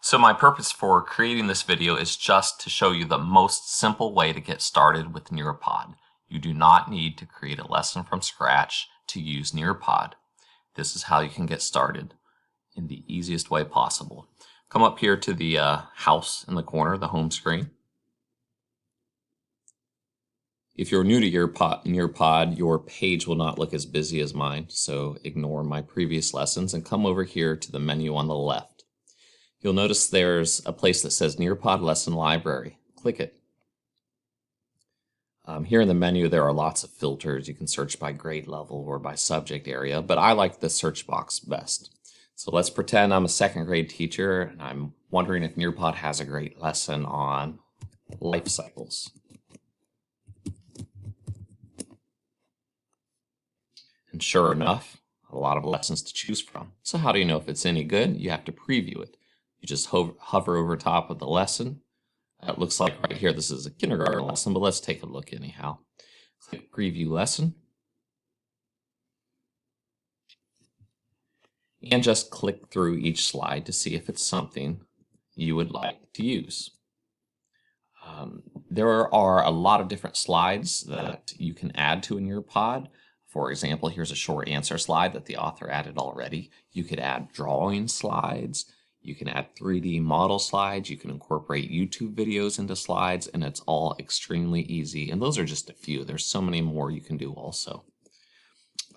So my purpose for creating this video is just to show you the most simple way to get started with Nearpod. You do not need to create a lesson from scratch to use Nearpod. This is how you can get started in the easiest way possible. Come up here to the house in the corner, the home screen. If you're new to Nearpod, your page will not look as busy as mine, so ignore my previous lessons and come over here to the menu on the left. You'll notice there's a place that says Nearpod Lesson Library. Click it. Here in the menu there are lots of filters. You can search by grade level or by subject area, but I like the search box best. So let's pretend I'm a second grade teacher and I'm wondering if Nearpod has a great lesson on life cycles. And sure enough, a lot of lessons to choose from. So how do you know if it's any good? You have to preview it. You just hover over top of the lesson. It looks like right here this is a kindergarten lesson, but let's take a look anyhow. Click Preview Lesson. And just click through each slide to see if it's something you would like to use. There are a lot of different slides that you can add to in Nearpod. For example, here's a short answer slide that the author added already. You could add drawing slides. You can add 3D model slides. You can incorporate YouTube videos into slides, and it's all extremely easy. And those are just a few. There's so many more you can do also.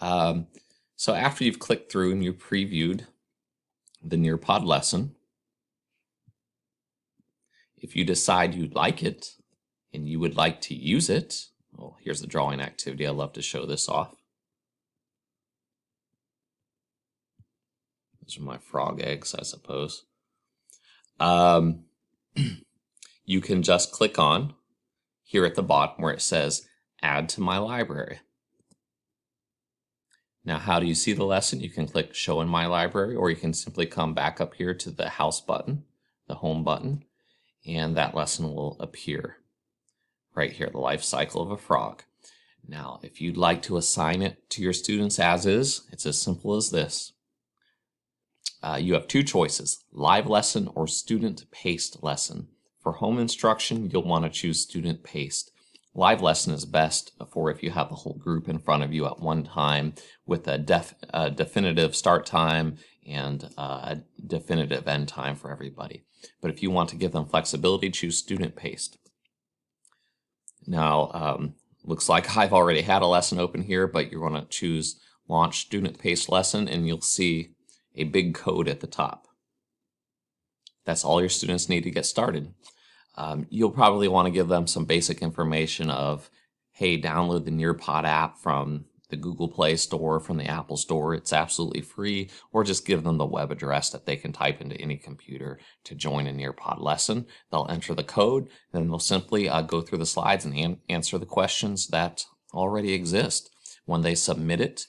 So after you've clicked through and you've previewed the Nearpod lesson, if you decide you like it and you would like to use it, well, here's the drawing activity. I love to show this off. Those are my frog eggs, I suppose. You can just click on here at the bottom where it says Add to my library. Now, how do you see the lesson? You can click Show in my library, or you can simply come back up here to the House button, the Home button, and that lesson will appear right here, the life cycle of a frog. Now, if you'd like to assign it to your students as is, it's as simple as this. You have two choices, live lesson or student-paced lesson. For home instruction, you'll want to choose student-paced. Live lesson is best for if you have the whole group in front of you at one time with a definitive start time and a definitive end time for everybody. But if you want to give them flexibility, choose student-paced. Now, looks like I've already had a lesson open here, but you're going to choose Launch Student-Paced Lesson, and you'll see a big code at the top. That's all your students need to get started. You'll probably want to give them some basic information of, hey, download the Nearpod app from the Google Play Store, from the Apple Store. It's absolutely free. Or just give them the web address that they can type into any computer to join a Nearpod lesson. They'll enter the code, then they'll simply go through the slides and answer the questions that already exist. When they submit it,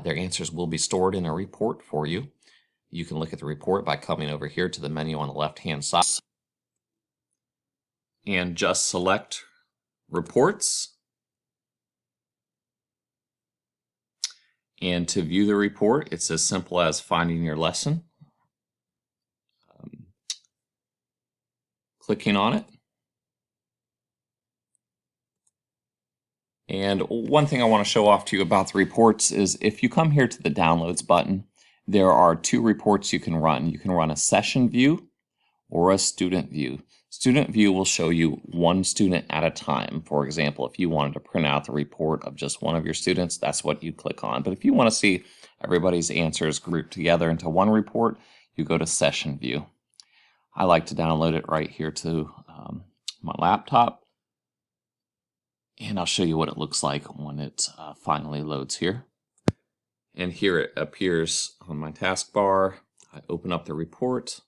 their answers will be stored in a report for you. You can look at the report by coming over here to the menu on the left-hand side and just select Reports. And to view the report, it's as simple as finding your lesson, clicking on it. And one thing I want to show off to you about the reports is if you come here to the Downloads button, there are two reports you can run. You can run a session view or a student view. Student view will show you one student at a time. For example, if you wanted to print out the report of just one of your students, that's what you click on. But if you want to see everybody's answers grouped together into one report, you go to session view. I like to download it right here to my laptop. And I'll show you what it looks like when it finally loads here. And here it appears on my taskbar. I open up the report,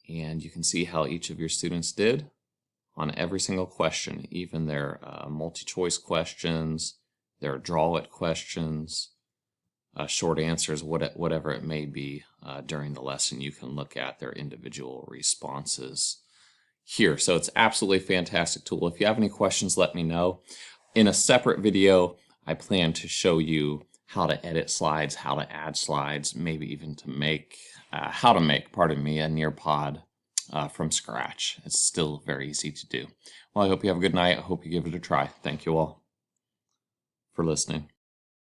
and you can see how each of your students did on every single question, even their multi-choice questions, their draw-it questions, short answers, whatever it may be during the lesson. You can look at their individual responses here. So it's absolutely a fantastic tool. If you have any questions, let me know. In a separate video, I plan to show you how to edit slides, how to add slides, maybe even to make how to make, pardon me, a Nearpod from scratch. It's still very easy to do. Well, I hope you have a good night. I hope you give it a try. Thank you all for listening.